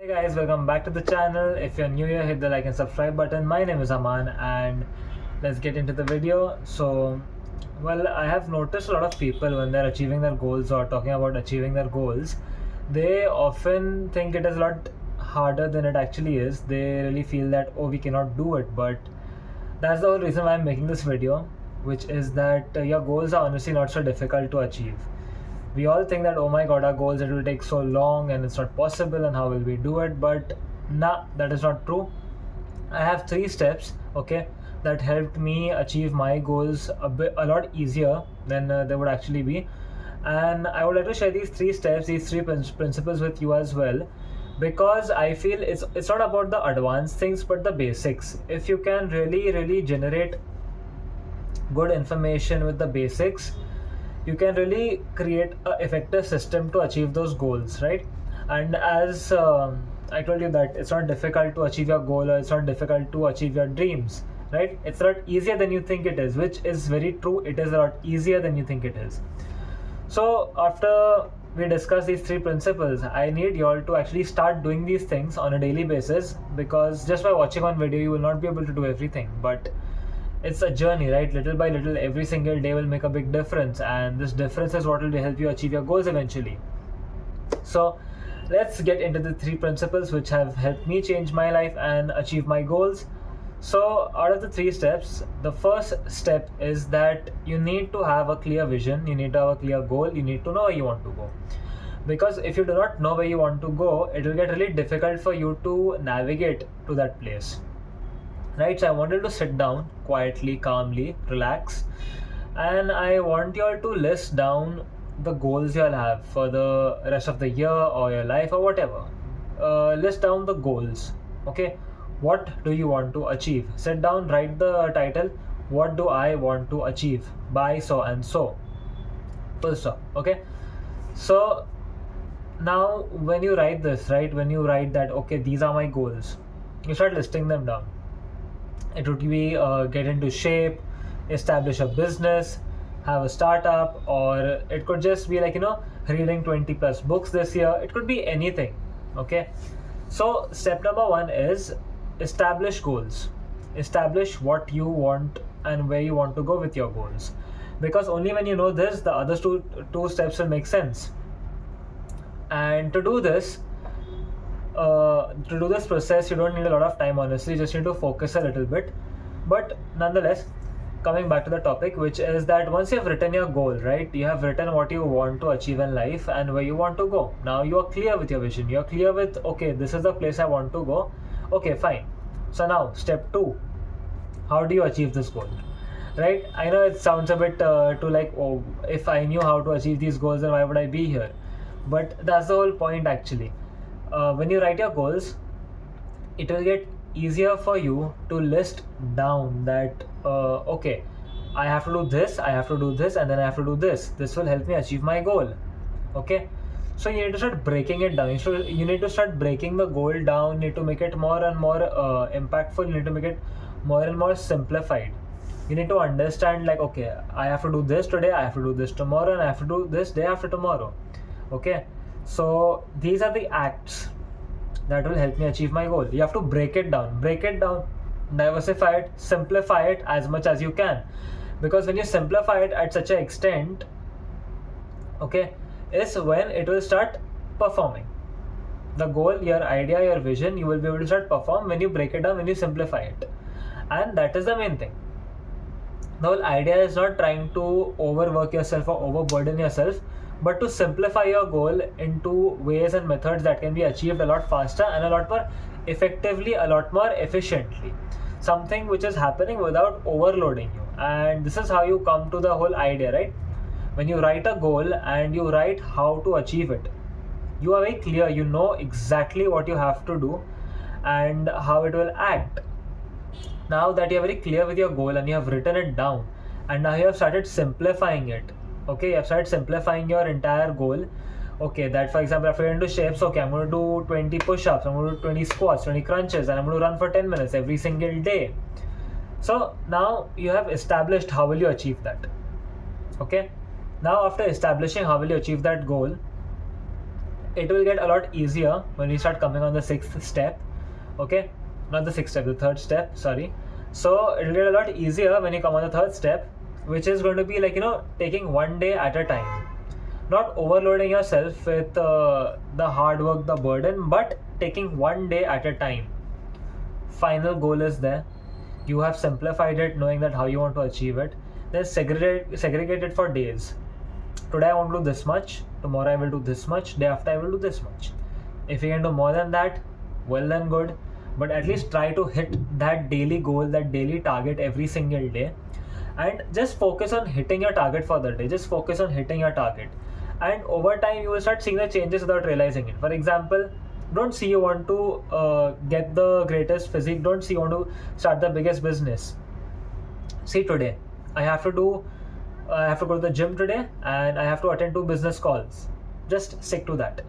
Hey guys, welcome back to the channel. If you're new here, hit the like and subscribe button. My name is Aman and let's get into the video. I have noticed a lot of people when they're achieving their goals or talking about achieving their goals, they often think it is a lot harder than it actually is. They really feel that, oh, we cannot do it, but that's the whole reason why I'm making this video, which is that your goals are honestly not so difficult to achieve. We all think that, oh my god, our goals, it will take so long and it's not possible and how will we do it, but nah, that is not true. I have 3 steps, okay, that helped me achieve my goals a lot easier than they would actually be. And I would like to share these 3 steps, these principles with you as well, because I feel it's not about the advanced things but the basics. If you can really generate good information with the basics, you can really create an effective system to achieve those goals, right? And as I told you that it's not difficult to achieve your goal, or it's not difficult to achieve your dreams, right? It's a lot easier than you think it is, which is very true. It is a lot easier than you think it is. So after we discuss these 3 principles, I need you all to actually start doing these things on a daily basis, because just by watching one video you will not be able to do everything, but it's a journey, right? Little by little, every single day will make a big difference, and this difference is what will help you achieve your goals eventually. So let's get into the 3 principles which have helped me change my life and achieve my goals. So out of the 3 steps, the first step is that you need to have a clear vision, you need to have a clear goal, you need to know where you want to go. Because if you do not know where you want to go, it will get really difficult for you to navigate to that place, right? So I wanted to sit down quietly, calmly, relax, and I want you all to list down the goals you'll have for the rest of the year or your life or whatever. List down the goals, okay? What do you want to achieve? Sit down, write the title, what do I want to achieve by so and so, full stop, okay? So now when you write this, right, when you write that, okay, these are my goals, you start listing them down. It would be get into shape, establish a business, have a startup, or it could just be like, reading 20 plus books this year. It could be anything, okay? So step number 1 is establish goals. Establish what you want and where you want to go with your goals, because only when you know this, the other two steps will make sense. And to do this process, you don't need a lot of time, honestly. You just need to focus a little bit. But nonetheless, coming back to the topic, which is that once you have written your goal, right, you have written what you want to achieve in life and where you want to go. Now you are clear with your vision, you are clear with, okay, this is the place I want to go. Okay, fine. So now step 2, how do you achieve this goal, right? I know it sounds a bit too like, oh, if I knew how to achieve these goals, then why would I be here? But that's the whole point actually. When you write your goals, it will get easier for you to list down that, okay, I have to do this, I have to do this, and then I have to do this. This will help me achieve my goal, okay? So you need to start breaking it down. So you need to start breaking the goal down. You need to make it more and more impactful. You need to make it more and more simplified. You need to understand, like, okay, I have to do this today, I have to do this tomorrow, and I have to do this day after tomorrow, okay? So these are the acts that will help me achieve my goal. You have to break it down, diversify it, simplify it as much as you can. Because when you simplify it at such an extent, okay, is when it will start performing. The goal, your idea, your vision, you will be able to start perform when you break it down, when you simplify it. And that is the main thing. The whole idea is not trying to overwork yourself or overburden yourself, but to simplify your goal into ways and methods that can be achieved a lot faster and a lot more effectively, a lot more efficiently. Something which is happening without overloading you. And this is how you come to the whole idea, right? When you write a goal and you write how to achieve it, you are very clear, you know exactly what you have to do and how it will act. Now that you are very clear with your goal and you have written it down, and now you have started simplifying it, okay, you have started simplifying your entire goal. Okay, that for example, if you're into shapes, okay, I'm going to do 20 push-ups, I'm going to do 20 squats, 20 crunches, and I'm going to run for 10 minutes every single day. So now you have established how will you achieve that, okay? Now after establishing how will you achieve that goal, it will get a lot easier when you start coming on the sixth step. Okay, not the sixth step, the third step, sorry. So it'll get a lot easier when you come on the third step, which is going to be like, taking one day at a time, not overloading yourself with the hard work, the burden, but taking one day at a time. Final goal is there. You have simplified it, knowing that how you want to achieve it. Then segregate it for days. Today I want to do this much, tomorrow I will do this much, day after I will do this much. If you can do more than that, well then good, but at least try to hit that daily goal, that daily target every single day, and just focus on hitting your target for the day. Just focus on hitting your target, and over time you will start seeing the changes without realizing it. For example, don't see you want to get the greatest physique, don't see you want to start the biggest business. See, today I have to go to the gym today, and I have to attend 2 business calls. Just stick to that.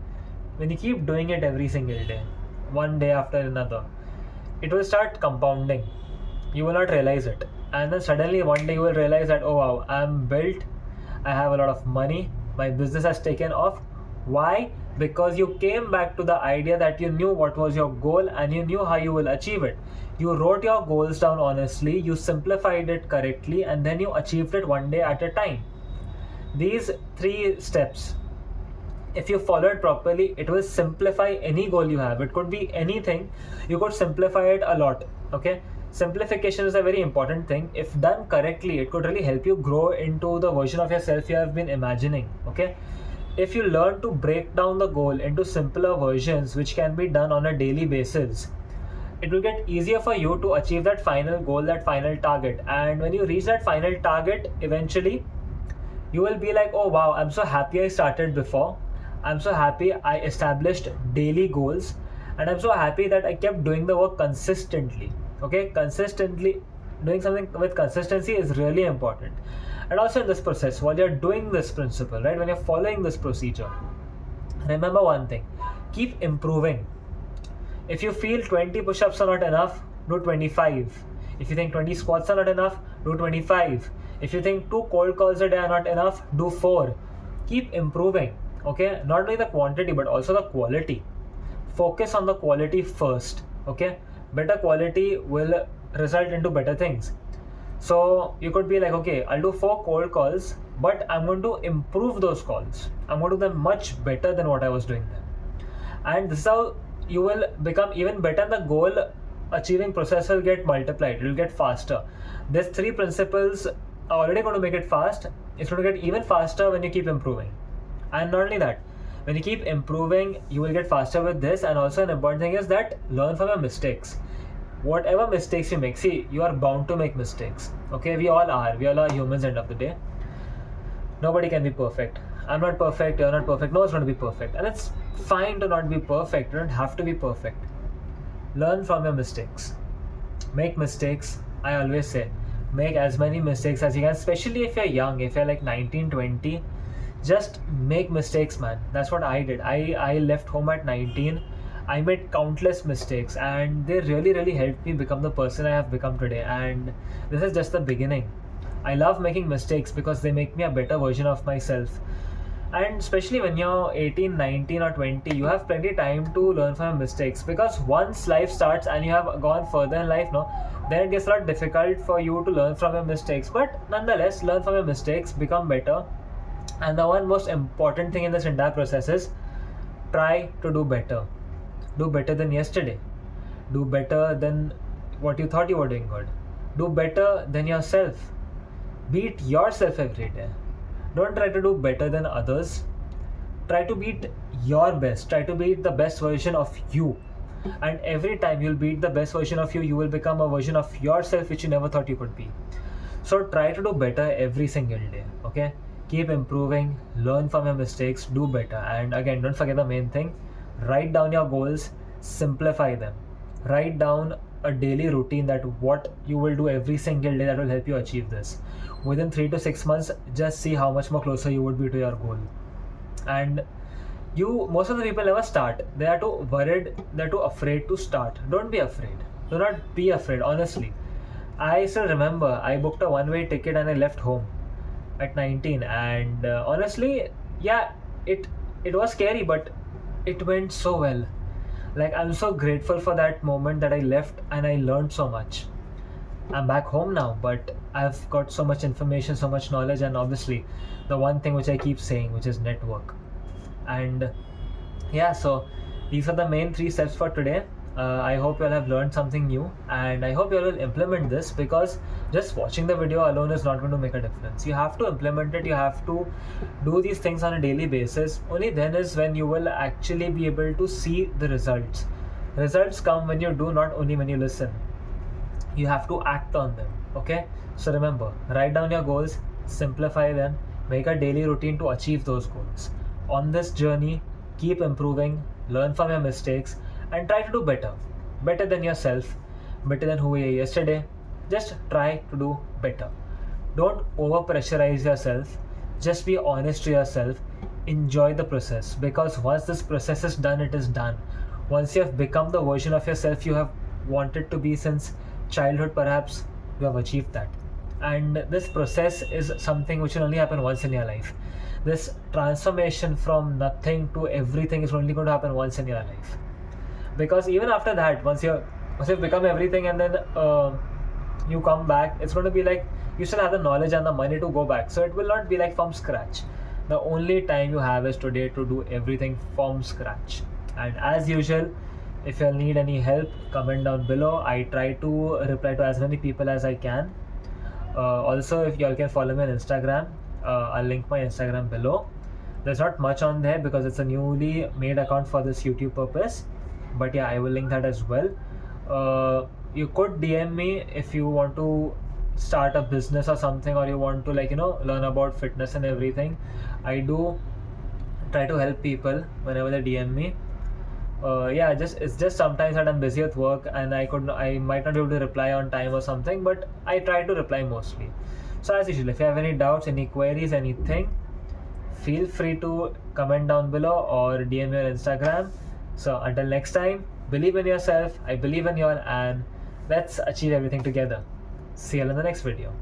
When you keep doing it every single day, one day after another, it will start compounding. You will not realize it, and then suddenly one day you will realize that, oh wow, I'm built, I have a lot of money, my business has taken off. Why? Because you came back to the idea that you knew what was your goal and you knew how you will achieve it. You wrote your goals down honestly, you simplified it correctly, and then you achieved it one day at a time. These 3 steps, if you follow it properly, it will simplify any goal you have. It could be anything, you could simplify it a lot. Okay, simplification is a very important thing. If done correctly, it could really help you grow into the version of yourself you have been imagining. Okay, if you learn to break down the goal into simpler versions which can be done on a daily basis, it will get easier for you to achieve that final goal, that final target. And when you reach that final target, eventually you will be like, oh wow, I'm so happy I started before, I'm so happy I established daily goals, and I'm so happy that I kept doing the work consistently. Okay, consistently doing something with consistency is really important. And also in this process, while you're doing this principle, right, when you're following this procedure, remember one thing: keep improving. If you feel 20 push-ups are not enough, do 25. If you think 20 squats are not enough, do 25. If you think 2 cold calls a day are not enough, do 4. Keep improving. Okay, not only the quantity but also the quality. Focus on the quality first. Okay, better quality will result into better things. So you could be like, okay, I'll do 4 cold calls, but I'm going to improve those calls. I'm going to do them much better than what I was doing them. And this is how you will become even better. The goal achieving process will get multiplied. It will get faster. These 3 principles are already going to make it fast. It's going to get even faster when you keep improving. And not only that, when you keep improving, you will get faster with this. And also an important thing is that learn from your mistakes. Whatever mistakes you make, see, you are bound to make mistakes. Okay, we all are humans end of the day. Nobody can be perfect. I'm not perfect, you're not perfect, no one's going to be perfect. And it's fine to not be perfect. You don't have to be perfect. Learn from your mistakes. Make mistakes. I always say, make as many mistakes as you can, especially if you're young, if you're like 19, 20. Just make mistakes, man. That's what I did. I left home at 19. I made countless mistakes, and they really, really helped me become the person I have become today. And this is just the beginning. I love making mistakes because they make me a better version of myself. And especially when you're 18, 19 or 20, you have plenty time to learn from your mistakes, because once life starts and you have gone further in life, no, then it gets a lot difficult for you to learn from your mistakes. But nonetheless, learn from your mistakes, become better. And the one most important thing in this entire process is try to do better. Do better than yesterday. Do better than what you thought you were doing good. Do better than yourself. Beat yourself every day. Don't try to do better than others. Try to beat your best. Try to beat the best version of you. And every time you'll beat the best version of you, you will become a version of yourself which you never thought you could be. So try to do better every single day. Okay? Keep improving. Learn from your mistakes. Do better. And again, don't forget the main thing. Write down your goals. Simplify them. Write down a daily routine, that what you will do every single day that will help you achieve this. Within 3 to 6 months, just see how much more closer you would be to your goal. And most of the people never start. They are too worried, they're too afraid to start. Don't be afraid. Do not be afraid, honestly. I still remember I booked a one-way ticket and I left home at 19, and honestly, yeah, it was scary, but it went so well. Like, I'm so grateful for that moment that I left and I learned so much. I'm back home now, but I've got so much information, so much knowledge, and obviously the one thing which I keep saying, which is network. And yeah, so these are the main three steps for today. I hope you all have learned something new, and I hope you all will implement this, because just watching the video alone is not going to make a difference. You have to implement it, you have to do these things on a daily basis. Only then is when you will actually be able to see the results. Results come when you do, not only when you listen. You have to act on them. Okay, so remember, write down your goals, simplify them, make a daily routine to achieve those goals. On this journey, keep improving, learn from your mistakes, and try to do better than yourself, better than who you were yesterday. Just try to do better. Don't over pressurize yourself, just be honest to yourself. Enjoy the process, because once this process is done, it is done. Once you have become the version of yourself you have wanted to be since childhood, perhaps you have achieved that. And this process is something which will only happen once in your life. This transformation from nothing to everything is only going to happen once in your life. Because even after that, once you've become everything, and then you come back, it's going to be like you still have the knowledge and the money to go back, so it will not be like from scratch. The only time you have is today to do everything from scratch. And as usual, if you need any help, comment down below. I try to reply to as many people as I can. Also, if y'all can follow me on Instagram, I'll link my Instagram below. There's not much on there because it's a newly made account for this YouTube purpose, but yeah, I will link that as well. You could DM me if you want to start a business or something, or you want to, like, learn about fitness and everything. I do try to help people whenever they DM me. Yeah, it's just sometimes that I'm busy with work and I might not be able to reply on time or something, but I try to reply mostly. So as usual, if you have any doubts, any queries, anything, feel free to comment down below or DM me on Instagram. So until next time, believe in yourself, I believe in you all, and let's achieve everything together. See you in the next video.